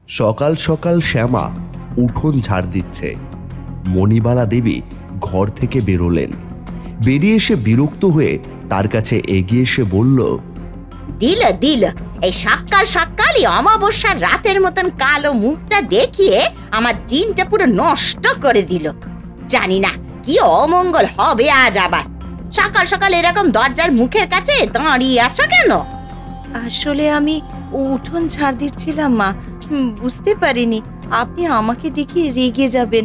সকাল সকাল শ্যামা উঠোন ঝাড় দিচ্ছে। মণিবালা দেবী ঘর থেকে বেরোলেন। বেরিয়ে এসে বিরক্ত হয়ে তার কাছে এগিয়ে এসে বলল, দিল দিল এই সকাল সকালই অমাবস্যার রাতের মতন কালো মুখটা দেখিয়ে আমার দিনটা পুরো নষ্ট করে দিল। জানি না কি অমঙ্গল হবে আজ আবার। সকাল সকাল এরকম দরজার মুখের কাছে দাঁড়িয়ে আছো কেন? আসলে আমি উঠোন ঝাড় দিচ্ছিলাম মা, বুঝতে পারিনি আপনি আমাকে দেখে রেগে যাবেন।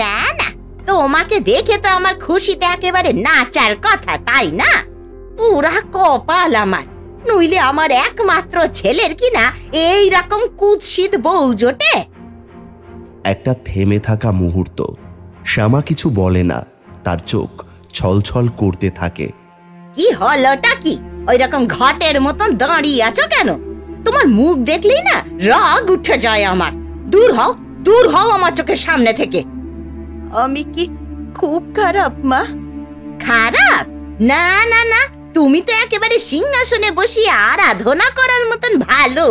না না, তোমাকে দেখে তো আমার খুশিতে একেবারে নাচার কথা, তাই না? পুরা কপাল আমার, নইলে আমার একমাত্র ছেলের কিনা এই রকম কুৎসিত বউ জোটে। একটা থেমে থাকা মুহূর্ত। শ্যামা কিছু বলে না, তার চোখ ছলছল করতে থাকে। কি হলোটা কি? ওই রকম ঘটের মতন দাঁড়িয়ে আছো কেন? তোমার মুখ দেখলেই না রাগ উঠে যায় আমার। দূর হও, দূর হও আমার চোখের সামনে থেকে। আমি কি খুব খারাপ মা? খারাপ? না না না, তুমি তো একেবারে সিংহাসনে বসিয়ে আরাধনা করার মতন ভালো।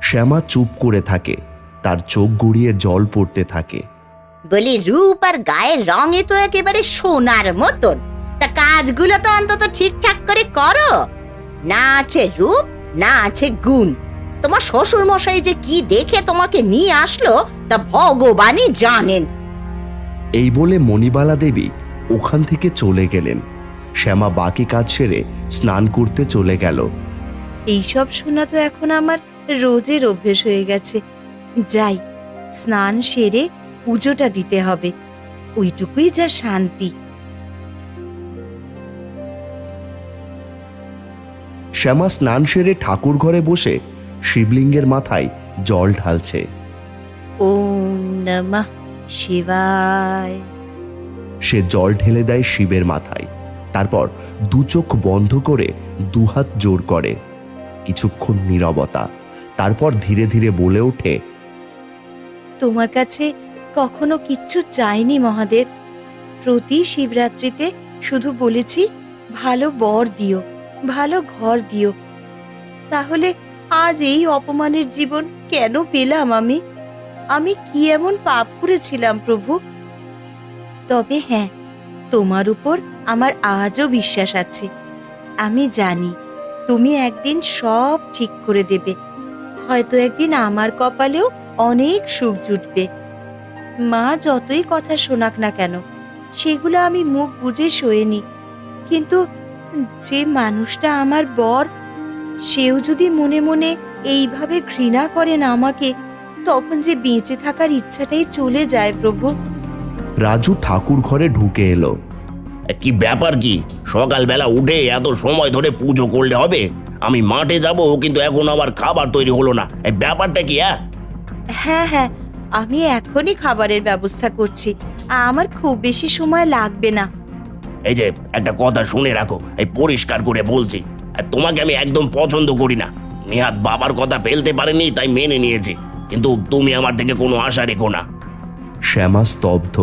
শ্যামা চুপ করে থাকে, তার চোখ গড়িয়ে জল পড়তে থাকে। বলি রূপ আর গায়ের রঙে তো একেবারে সোনার মতন, তা কাজগুলো তো অন্তত ঠিকঠাক করে করো। না আছে রূপ, না আছে গুণ। তোমার শ্বশুর মশাই যে কি দেখে তোমাকে নিয়ে আসলো তা ভগবানই জানেন। এই বলে মণিবালা দেবী ওখান থেকে চলে গেলেন। শ্যামা বাকি কাজ সেরে স্নান করতে চলে গেল। এইসব শোনা তো এখন আমার রোজের অভ্যেস হয়ে গেছে। যাই, স্নান সেরে পুজোটা দিতে হবে, ওইটুকুই যা শান্তি। শ্যামা স্নান সেরে ঠাকুর ঘরে বসে শিবলিঙ্গের মাথায় জল ঢালছে। ওম নমঃ শিবায়। সে জল ঢেলে দেয় শিবের মাথায়, তারপর দু চোখ বন্ধ করে দুহাত জোর করে। কিছুক্ষণ নীরবতা, তারপর ধীরে ধীরে বলে ওঠে, তোমার কাছে কখনো কিচ্ছু চাইনি মহাদেব। প্রতি শিবরাত্রিতে শুধু বলেছি ভালো বর দিও, ভালো ঘর দিও। তাহলে আজ এই অপমানের জীবন কেন পেলাম আমি? আমি কি এমন পাপ করেছিলাম প্রভু? তবে হ্যাঁ, তোমার উপর আমার আজও বিশ্বাস আছে। আমি জানি তুমি একদিন সব ঠিক করে দেবে। হয়তো একদিন আমার কপালেও অনেক সুখ জুটবে। মা যতই কথা শোনাক না কেন, সেগুলো আমি মুখ বুজে সইনি। কিন্তু যে মানুষটা আমার বর, সেও যদি মনে মনে এইভাবে ঘৃণা করেন আমাকে, তখন যে বেঁচে থাকার ইচ্ছাটাই চলে যায় প্রভু। রাজু ঠাকুর ঘরে ঢুকে এলো। কি ব্যাপার কি? সকালবেলা উঠে এত সময় ধরে পুজো করলে হবে? আমি মাঠে যাব, কিন্তু এখন আমার খাবার তৈরি হলো না। এই ব্যাপারটা কি? হ্যাঁ হ্যাঁ, আমি এখনই খাবারের ব্যবস্থা করছি, আমার খুব বেশি সময় লাগবে না। এই যে একটা কথা শুনে রাখো, এই পরিষ্কার করে বলছি, তোমাকে আমি একদম পছন্দ করি না। নিহাত বাবার কথা ফেলতে পারেনি, তাই মেনে নিয়েছি, কিন্তু তুমি আমার থেকে কোনো আশা রেখো না। শ্যামা স্তব্ধ,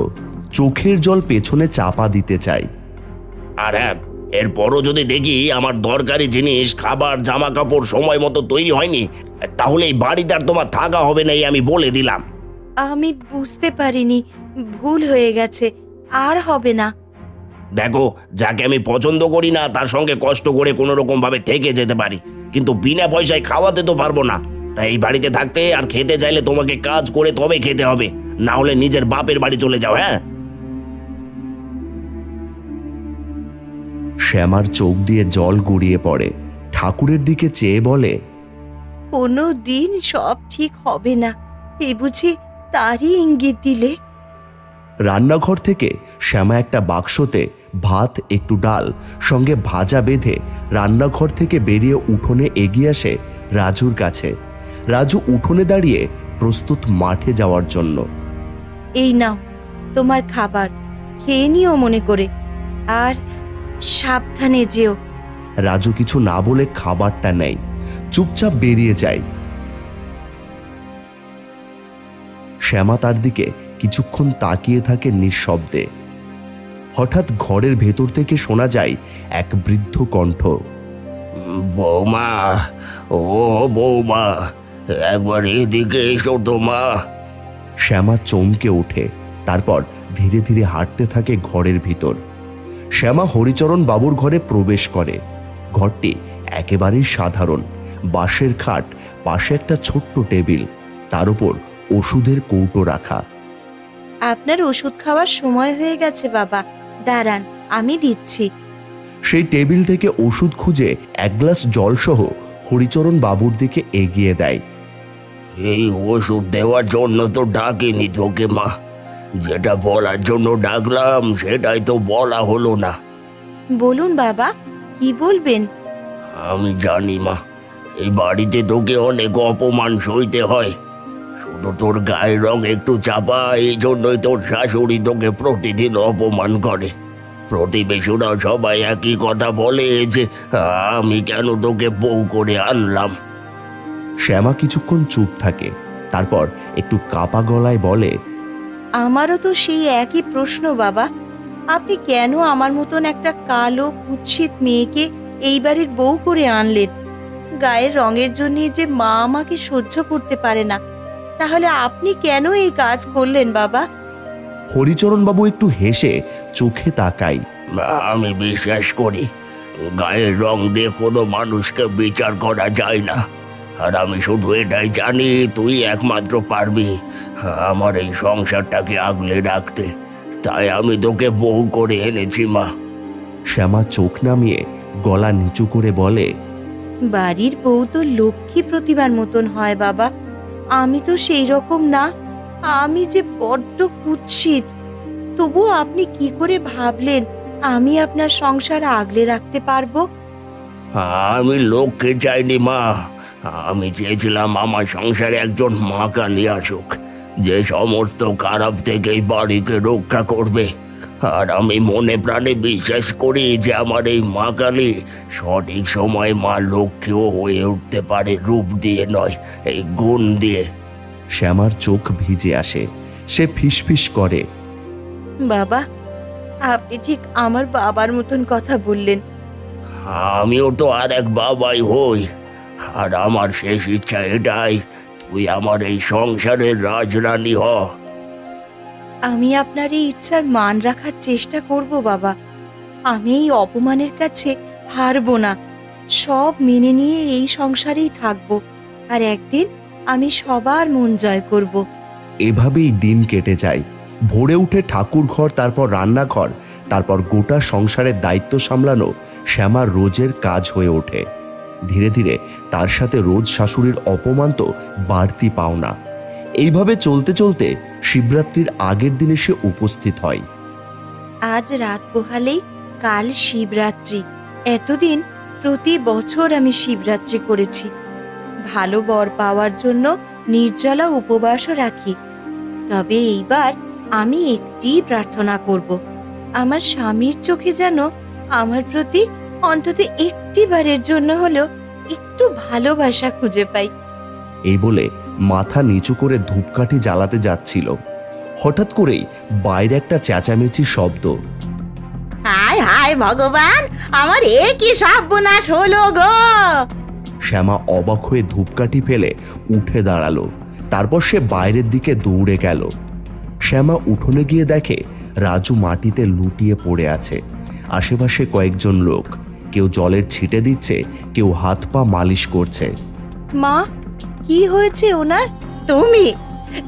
চোখের জল পেছনে চাপা দিতে চায়। আর হ্যাঁ, এরপরও যদি দেখি আমার দরকারি জিনিস, খাবার, জামা কাপড় সময় মতো তৈরি হয়নি, তাহলে এই বাড়িতে আর তোমার থাকা হবে না, এই আমি বলে দিলাম। আমি বুঝতে পারিনি, ভুল হয়ে গেছে, আর হবে না। দেখো, যাকে আমি পছন্দ করি না তার সঙ্গে কষ্ট করে কোনো রকম ভাবে থেকে যেতে পারি, কিন্তু বিনা পয়সায় খাওয়াতে তো পারবো না। তাই এই বাড়িতে থাকতে আর খেতে চাইলে তোমাকে কাজ করে তবে খেতে হবে, না হলে নিজের বাপের বাড়ি চলে যাও। হ্যাঁ। শ্যামার চোখ দিয়ে জল গড়িয়ে পড়ে, ঠাকুরের দিকে চেয়ে বলে, কোনো দিন সব ঠিক হবে না, এ বুঝি তারই ইঙ্গিত দিলে? রান্নাঘর থেকে শ্যামা একটা বাক্সতে ভাত, একটু ডাল সঙ্গে ভাজা বেঁধে রান্নাঘর থেকে বেরিয়ে উঠোনে এগিয়ে আসে রাজুর কাছে। রাজু উঠোনে দাঁড়িয়ে প্রস্তুত মাঠে যাওয়ার জন্য। এই নাও তোমার খাবার, খেয়ে নিও মনে করে, আর সাবধানে যেও। রাজু কিছু না বলে খাবারটা নেয়, চুপচাপ বেরিয়ে যায়। শ্যামা তার দিকে কিছুক্ষণ তাকিয়ে থাকে নিঃশব্দে। হঠাৎ ঘরের ভেতর থেকে শোনা যায় এক বৃদ্ধ কণ্ঠ, বৌমা, ও বৌমা, একবার এদিকে এসো তো মা। শ্যামা চমকে ওঠে, তারপর ধীরে ধীরে হাঁটতে থাকে ঘরের ভিতর। শ্যামা হরিচরণ বাবুর ঘরে প্রবেশ করে। ঘরটি একেবারেই সাধারণ, বাঁশের খাট, পাশে একটা ছোট্ট টেবিল, তার উপর ওষুধের কৌটো রাখা। আপনার ওষুধ খাওয়ার সময় হয়ে গেছে বাবা, দাঁড়ান আমি দিচ্ছি। সেই টেবিল থেকে ওষুধ খুঁজে এক গ্লাস জল সহ হরিচরণ বাবুর দিকে এগিয়ে দেয়। এই ওষুধ দেওয়ার জন্য তো ডাকিনি তোকে মা, যেটা বলার জন্য ডাকলাম সেটাই তো বলা হলো না। বলুন বাবা, কি বলবেন? আমি জানি মা, এই বাড়িতে তোকে অনেক অপমান সইতে হয়। শুধু তোর গায়ের রং একটু চাপা, এই জন্যই তোর শাশুড়ি তোকে প্রতিদিন অপমান করে। প্রতিবেশীরা সবাই একই কথা বলে যে আমি কেন তোকে বউ করে আনলাম। শ্যামা কিছুক্ষণ চুপ থাকে, তারপর একটু কাপা গলায় বলে, আমারও তো সেই একই প্রশ্ন বাবা। আপনি কেন আমার মতন একটা কালো কুৎসিত মেয়েকে এই বাড়ির বউ করে আনলেন? গায়ের রঙের জন্য যে মা আমাকে সহ্য করতে পারে না, তাহলে আপনি কেন এই কাজ করলেন বাবা? হরিচরণ বাবু একটু হেসে চোখে তাকাই। আমি বিশ্বাস করি গায়ের রং দিয়ে কোনো মানুষকে বিচার করা যায় না, আর আমি শুধু এটাই জানি তুই একমাত্র পারবি আমার এই সংসারটাকে আগলে রাখতে, তাই আমি তোকে বউ করে এনেছি মা। শ্যামা চোখ নামিয়ে গলা নিচু করে বলে, বাড়ির বউ তো লক্ষ্মী প্রতিমার মতন হয় বাবা, আমি তো সেই রকম না। আমি যে বড্ড কুৎসিত, তবুও আপনি কি করে ভাবলেন আমি আপনার সংসার আগলে রাখতে পারবো? আমি লোককে চাইনি মা, আমি চেয়েছিলাম আমার সংসারে একজন মা কালী আসুক, যে সমস্ত খারাপ থেকে এই বাড়িকে রক্ষা করবে। আর আমি মনে প্রাণে বিশ্বাস করি যে আমার এই মা কালী সঠিক সময়ে মা লক্ষ্মীও হয়ে উঠতে পারে, রূপ দিয়ে নয়, এই গুণ দিয়ে। শ্যামার চোখ ভিজে আসে, সে ফিসফিস করে, বাবা, আপনি ঠিক আমার বাবার মতন কথা বললেন। আমিও তো আর এক বাবাই হই, আর আমার শেষ ইচ্ছা এটাই, তুই আমার এই সংসারের রাজরানী হ। আমি আপনার এই ইচ্ছার মান রাখার চেষ্টা করব বাবা। আমি এই অপমানের কাছে হারবো না, সব মেনে নিয়ে এই সংসারেই থাকবো, আর একদিন আমি সবার মন জয় করব। এভাবেই দিন কেটে যায়। ভোরে উঠে ঠাকুর ঘর, তারপর রান্নাঘর, তারপর গোটা সংসারের দায়িত্ব সামলানো শ্যামার রোজের কাজ হয়ে ওঠে। ধীরে ধীরে তার সাথে রোজ শাশুড়ির অপমান তো বাড়তি পাওনা। এইভাবে চলতে চলতে শিবরাত্রির আগের দিনে সে উপস্থিত হয়। আজ রাত পোহালেই কাল শিবরাত্রি। এতদিন প্রতি বছর আমি শিবরাত্রি করেছি। ভালো বর পাওয়ার জন্য নির্জলা উপবাসও রাখি। তবে এইবার আমি একটি প্রার্থনা করব, আমার স্বামীর চোখে যেন আমার প্রতি অন্তত একটি বারের জন্য হলেও একটু ভালোবাসা খুঁজে পাই। এই বলে মাথা নিচু করে ধূপকাঠি জ্বালাতে যাচ্ছিল, হঠাৎ করেই বাইরে একটা চেঁচামেচি শব্দ। হায় হায় ভগবান, আমার এ কি সর্বনাশ হলো গো! শ্যামা অবাক হয়ে ধূপকাঠি ফেলে উঠে দাঁড়ালো, তারপর সে বাইরের দিকে দৌড়ে গেল। শ্যামা উঠোনে গিয়ে দেখে রাজু মাটিতে লুটিয়ে পড়ে আছে। আশেপাশে কয়েকজন লোক, কেউ জলের ছিটে দিচ্ছে, কেউ হাত পা মালিশ করছে। মা, কি হয়েছে ওনার? তুমি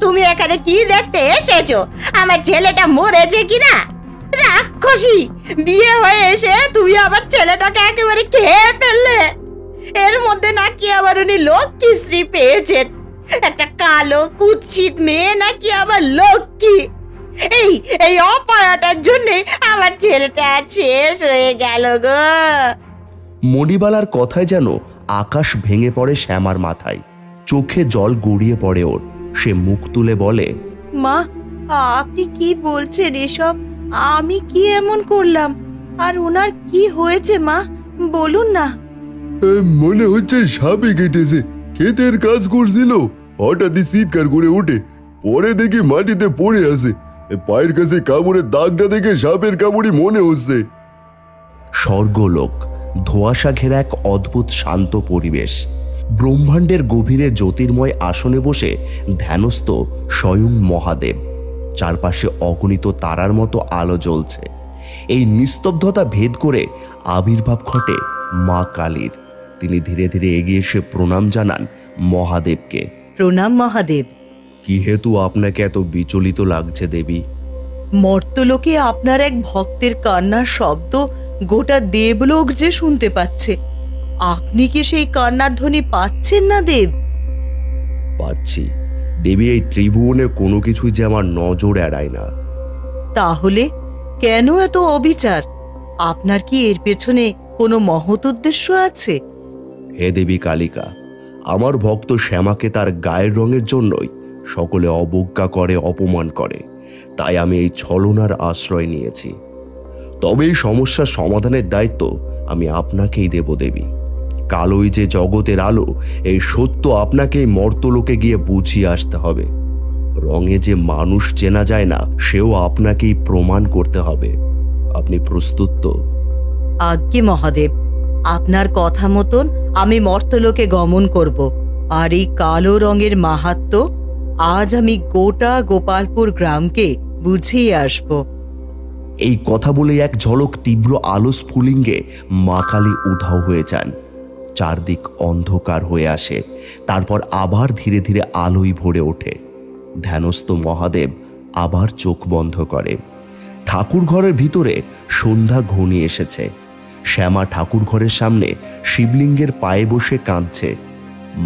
তুমি এখানে কি দেখতে এসেছো? আমার ছেলেটা মরেছে কিনা? রাক্ষসী, বিয়ে হয়ে এসে তুমি আমার ছেলেটাকে একেবারে খেয়ে ফেললে। এর মধ্যে নাকি আবার উনি লক্ষ্মীশ্রী পেয়েছেন। একটা কালো কুৎসিত মেয়ে নাকি আবার লক্ষ্মী। এই এই অপয়াটার জন্য আমার ছেলেটা শেষ হয়ে গেল গো। মণিবালার কথায় যেন আকাশ ভেঙে পড়ে শ্যামার মাথায়। চোখে জল গড়িয়ে পড়ে ওর। সে মুখ তুলে বলে, মা, আপনি কি বলছেন এসব? আমি কি এমন করলাম? আর ওনার কি হয়েছে মা, বলুন না। মনে হচ্ছে সাপে কেটেছে, ক্ষেতের কাজ করছিল, হঠাৎই চিৎকার করে ওঠে, পরে দেখি মাটিতে পড়ে আছে। পায়ের কাছে কামড়ের দাগটা দেখে সাপের কামড়ই মনে হচ্ছে। স্বর্গলোক, ধোঁয়াশা ঘেরা এক অদ্ভুত শান্ত পরিবেশ। ব্রহ্মাণ্ডের গভীরে জ্যোতির্ময় আসনে বসে ধ্যানস্থ স্বয়ং মহাদেব। চারপাশে অগণিত তারার মতো আলো জ্বলছে। এই নিস্তব্ধতা ভেদ করে আবির্ভাব ঘটে মা কালীর। তিনি ধীরে ধীরে এগিয়ে এসে প্রণাম জানান মহাদেবকে। প্রণাম মহাদেব। কি হেতু আপনাকে এত বিচলিত লাগছে দেবী? মর্তলোকে আপনার এক ভক্তের কান্নার শব্দ গোটা দেবলোক যে শুনতে পাচ্ছে। আপনি কি সেই কান্নার ধ্বনি পাচ্ছেন না দেব? পাচ্ছি দেবী। এই ত্রিভুবনে কোনো কিছুই যে আমার নজর এড়ায় না। তাহলে কেন এত অবিচার? আপনার কি এর পেছনে কোনো মহৎ উদ্দেশ্য আছে? হে দেবী কালিকা, আমার ভক্ত শ্যামাকে তার গায়ের রঙের জন্যই সকলে অবজ্ঞা করে, অপমান করে। তাই আমি এই ছলনার আশ্রয় নিয়েছি। তবে এই সমস্যার সমাধানের দায়িত্ব আমি আপনাকেই দেব দেবী। কালোই যে জগতের আলো, এই সত্য আপনাকেই মর্তলোকে গিয়ে বুঝিয়ে আসতে হবে। রঙে যে মানুষ চেনা যায় না, সেও আপনাকেই প্রমাণ করতে হবে। আপনি প্রস্তুত তো? আজ্ঞে মহাদেব, আপনার কথা মতন আমি মর্তলোকে গমন করব। আর এই কালো রঙের মাহাত্ম্য আজ আমি গোটা গোপালপুর গ্রামকে বুঝিয়ে আসব। এই কথা বলে এক ঝলক তীব্র আলো স্ফুলিঙ্গে মা কালী উধাও হয়ে যান। চারদিক অন্ধকার হয়ে আসে। তারপর আবার ধীরে ধীরে আলোয় ভরে ওঠে। ধ্যানস্থ মহাদেব আবার চোখ বন্ধ করে। ঠাকুর ঘরের ভিতরে সন্ধ্যা ঘনিয়ে এসেছে। শ্যামা ঠাকুর ঘরের সামনে শিবলিঙ্গের পায়ে বসে কাঁদছে।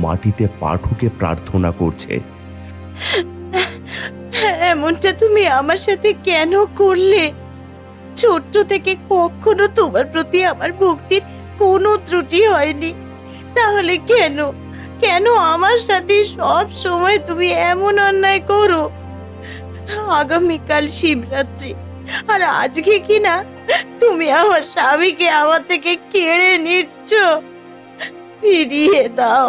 মাটিতে পা ঠুকে প্রার্থনা করছে। এমনটা তুমি আমার সাথে কেন করলে? ছোট্ট থেকে কখনো তোমার প্রতি আমার ভক্তির কোনো ত্রুটি হয়নি। তাহলে কেন কেন আমার সাথে সব সময় তুমি এমন অন্যায় করো? আগামীকাল শিবরাত্রি, আর আজকে কিনা তুমি আমার স্বামীকে আমার থেকে কেড়ে নিচ্ছ। ফিরিয়ে দাও,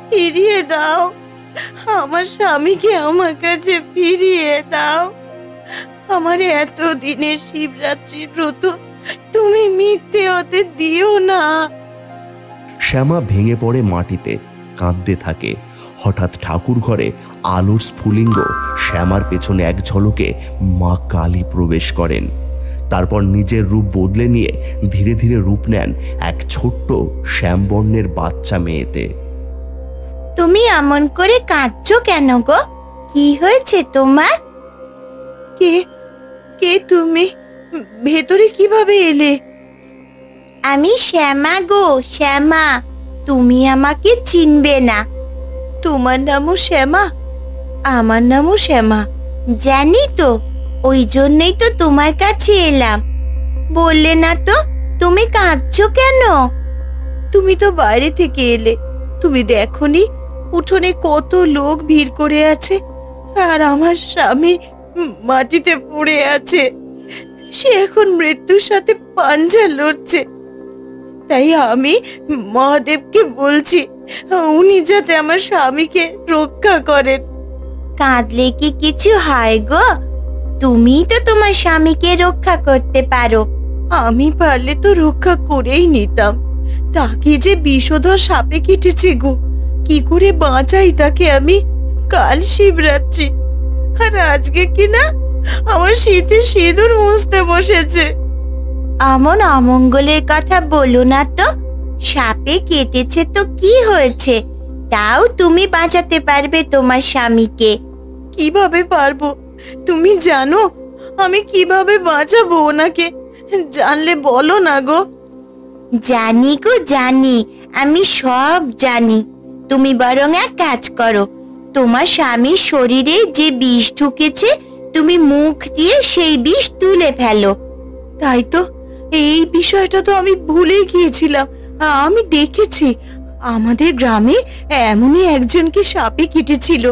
ফিরিয়ে দাও আমার স্বামীকে, আমার কাছে ফিরিয়ে দাও। আমার এত দিনের শিবরাত্রির ব্রত তুমি মিথ্যে হতে দিও না। শ্যামা ভেঙে পড়ে মাটিতে, কাঁদতে থাকে। হঠাৎ ঠাকুর ঘরে আলোর স্ফুলিঙ্গ শ্যামার পেছনে এক ঝলকে মা কালী প্রবেশ করেন। তারপর নিজের রূপ বদলে নিয়ে ধীরে ধীরে রূপ নেন এক ছোট্ট শ্যামবর্ণের বাচ্চা মেয়েতে। তুমি এমন করে কাঁদছো কেন গো? কি হয়েছে তোমার? কে কে তুমি? ভেতরে কিভাবে এলে? আমি শ্যামা গো, শ্যামা। তুমি আমাকে চিনবে না। তোমার নামও শ্যামা? আমার নামও শ্যামা। জানি তো, ওই জন্যই তো তোমার কাছে এলাম। বললে না তো তুমি কাঁদছো কেন? তুমি তো বাইরে থেকে এলে, তুমি দেখোনি উঠোনে কত লোক ভিড় করে আছে, আর আমার স্বামী মাটিতে পড়ে আছে। সে এখন মৃত্যুর সাথে পাঞ্জা লড়ছে। তাই আমি মহাদেবকে বলছি, উনি যাতে আমার স্বামীকে রক্ষা করেন। কাঁদলে কি কিছু হয় গো? তুমি তো তোমার স্বামীকে রক্ষা করতে পারো। আমি পারলে তো রক্ষা করেই নিতাম। তাকে যে বিষধর সাপে কেটেছে গো, কি করে বাঁচাই তাকে আমি? কাল শিবরাত্রি, আর আজকে কিনা আমার শীতে সিঁদুর মুছতে বসেছে। এমন অমঙ্গলের কথা বলো না তো। সাপে কেটেছে তো কি হয়েছে? তাও তুমি বাঁচাতে পারবে তোমার স্বামীকে। কিভাবে পারবো? তুমি জানো আমি কিভাবে বাঁচাবো ওনাকে? জানলে বলো না গো। জানি গো, জানি, আমি সব জানি। তুমি বরং এক কাজ করো, তোমার স্বামীর শরীরে যে বিষ ঢুকেছে তুমি মুখ দিয়ে সেই বিষ তুলে ফেলো। তাই তো, এই বিষয়টা তো আমি ভুলেই গিয়েছিলাম। আমি দেখেছি আমাদের গ্রামে এমনই একজনকে সাপে কেটেছিল,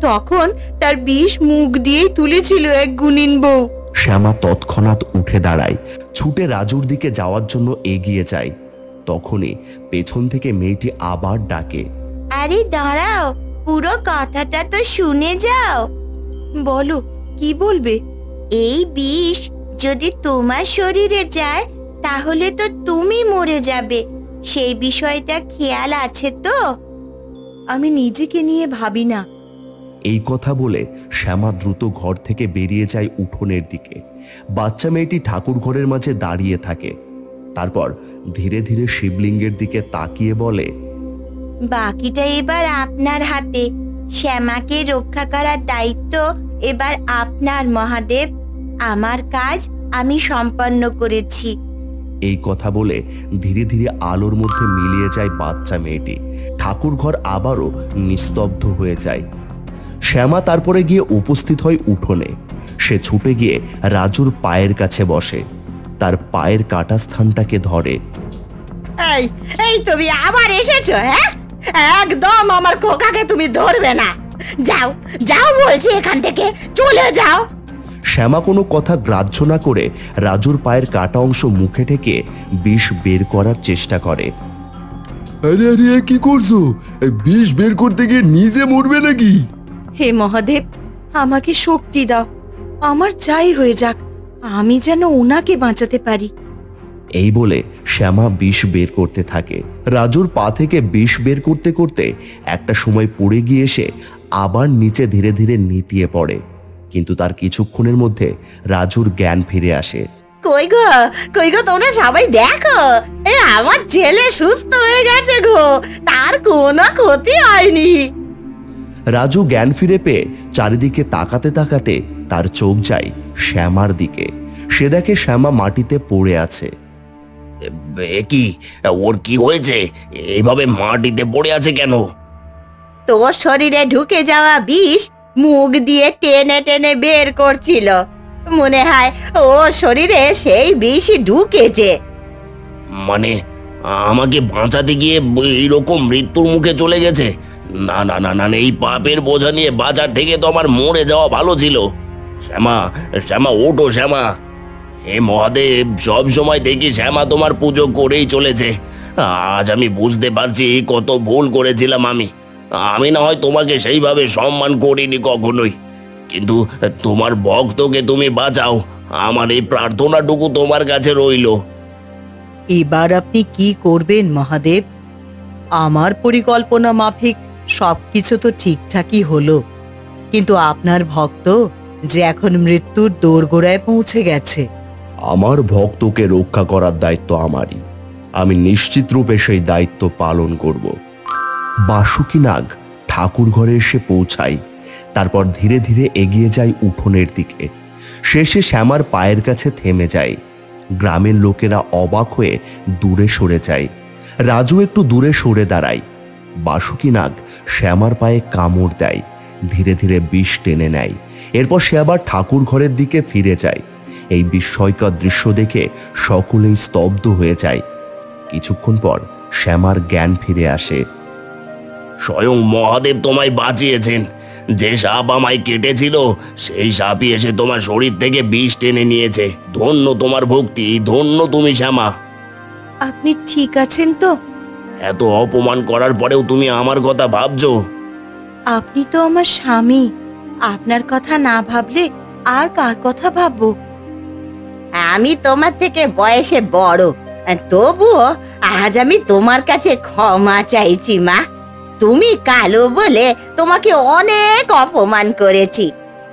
তখন তার বিষ মুখ দিয়েই তুলেছিল এক গুণিন বউ। শ্যামা তৎক্ষণাৎ উঠে দাঁড়ায়, ছুটে রাজুর দিকে যাওয়ার জন্য এগিয়ে যায়। তখনই পেছন থেকে মেয়েটি আবার ডাকে, আরে দাঁড়াও, পুরো কথাটা তো শুনে যাও। বলো, কি বলবে? এই বিষ যদি তোমার শরীরে যায় তাহলে তো তুমি মরে যাবে। সেই বিষয়টা খেয়াল আছে তো? আমি নিজেকে নিয়ে ভাবি না। এই কথা বলে শ্যামা দ্রুত ঘর থেকে বেরিয়ে যায় উঠোনের দিকে। বাচ্চা মেয়েটি ঠাকুর ঘরের মাঝে দাঁড়িয়ে থাকে। তারপর ধীরে ধীরে শিবলিঙ্গের দিকে তাকিয়ে বলে, বাকিটা এবার আপনার হাতে। শ্যামাকে রক্ষা করার দায়িত্ব এবার আপনার মহাদেব। আমার কাজ আমি সম্পন্ন করেছি। এই কথা বলে ধীরে ধীরে আলোর মধ্যে মিলিয়ে যায় বাচ্চা মেয়েটি। ঠাকুর ঘর আবারও নিস্তব্ধ হয়ে যায়। শ্যামা তারপরে গিয়ে উপস্থিত হয় উঠোনে। সে ছুটে গিয়ে রাজুর পায়ের কাছে বসে, তার পায়ের কাটা স্থানটাকে ধরে। এই এই তুমি আবার এসেছো? হ্যাঁ, একদম আমার খোকাকে তুমি ধরবে না। যাও যাও বলছি, এখান থেকে চলে যাও। শ্যামা কোনো কথা গ্রাহ্য না করে রাজুর পায়ের কাটা অংশ মুখে ঠেকে বিষ বের করার চেষ্টা করে। আরে আরে কি করছো? বিষ বের করতে গিয়ে নিজে মরবে নাকি? হে মহাদেব, আমাকে শক্তি দাও। আমার যাই হয়ে যাক, আমি যেন ওনাকে বাঁচাতে পারি। এই বলে শ্যামা বিষ বের করতে থাকে। রাজুর পা থেকে বিষ বের করতে করতে একটা সময় পড়ে গিয়ে এসে আবার নিচে ধীরে ধীরে নিতিয়ে পড়ে। কিন্তু তার কিছুক্ষণের মধ্যে রাজুর জ্ঞান ফিরে আসে। কই গো তোমরা সবাই দেখো, আমার ছেলে সুস্থ হয়ে গেছে গো, তার কোনো ক্ষতি হয়নি। রাজু জ্ঞান ফিরে পেয়ে চারিদিকে তাকাতে তাকাতে তার চোখ যায় শ্যামার দিকে। সে দেখে শ্যামা মাটিতে পড়ে আছে। কি ওর কি হয়েছে? এইভাবে মাটিতে পড়ে আছে কেন? তোর শরীরে ঢুকে যাওয়া বিষ মুখ দিয়ে টেনে টেনে বের করছিল। মনে হয় ওর শরীরে সেই বিষই ঢুকেছে। মানে আমাকে বাঁচাতে গিয়ে এইরকম মৃত্যুর মুখে চলে গেছে? না না না না, এই পাপের বোঝা নিয়ে বাজার থেকে তো আমার মরে যাওয়া ভালো ছিল। শ্যামা শ্যামা ওঠো শ্যামা। হে মহাদেব, সব সময় দেখি শ্যামা তোমার পুজো করেই চলেছে। আজ আমি বুঝতে পারছি কত ভুল করেছিলাম আমি না হয় তোমাকে সেইভাবে সম্মান করিনি কখনোই, কিন্তু তোমার ভক্তকে তুমি বাঁচাও, আমার এই প্রার্থনাটুকু তোমার কাছে রইল। এবার আপনি কি করবেন মহাদেব? আমার পরিকল্পনা মাফিক সবকিছু তো ঠিকঠাকই হলো, কিন্তু আপনার ভক্ত যে এখন মৃত্যুর দোরগোড়ায় পৌঁছে গেছে। আমার ভক্তকে রক্ষা করার দায়িত্ব আমারই। আমি নিশ্চিত রূপে সেই দায়িত্ব পালন করব। বাসুকি নাগ ঠাকুর ঘরে এসে পৌঁছায়। তারপর ধীরে ধীরে এগিয়ে যায় উঠোনের দিকে। শেষে শ্যামার পায়ের কাছে থেমে যায়। গ্রামের লোকেরা অবাক হয়ে দূরে সরে যায়। রাজু একটু দূরে সরে দাঁড়ায়। বাসুকি নাগ শ্যামার পায়ে কামড় দেয়, ধীরে ধীরে বিষ টেনে নেয়। এরপর সে আবার ঠাকুর ঘরের দিকে ফিরে যায়। এই বিস্ময়কর দৃশ্য দেখে সকলেই স্তব্ধ হয়ে যায়। কিছুক্ষণ পর শ্যামার জ্ঞান ফিরে আসে। স্বয়ং মহাদেব তোমায় বাঁচিয়েছেন। যে সাপ আমায় কেটেছিল সেই সাপই এসে তোমার শরীর থেকে বিষ টেনে নিয়েছে। ধন্য তোমার ভক্তি, ধন্য তুমি শ্যামা। আপনি ঠিক আছেন তো? এত অপমান করার পরেও তুমি আমার কথা ভাবছো? আপনি তো আমার স্বামী। আপনার কথা না ভাবলে আর কার কথা ভাববো? আমি তোমার থেকে বয়সে বড়, তবুও আজ আমি তোমার কাছে ক্ষমা চাইছি মা। তুমি কালো বলে তোমাকে অনেক অপমান করেছি,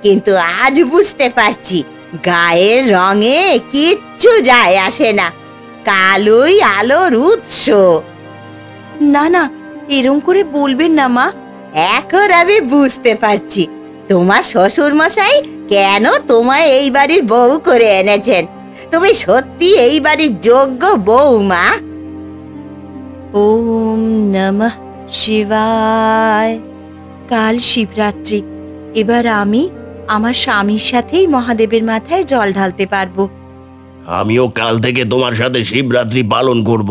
কিন্তু আজ বুঝতে পারছি গায়ের রঙে কিচ্ছু যায় আসে না। কালোই আলোর উৎস। না না, এরম করে বলবেন না মা। এখন আমি বুঝতে পারছি তোমার শ্বশুর মশাই কেন তোমায় এই বাড়ির বউ করে এনেছেন। তুমি সত্যি এই বাড়ির যোগ্য বউ মা। ওম নমঃ শিবায়। কাল শিবরাত্রি। এবার আমি আমার স্বামীর সাথেই মহাদেবের মাথায় জল ঢালতে পারবো। আমিও কাল থেকে তোমার সাথে শিবরাত্রি পালন করব।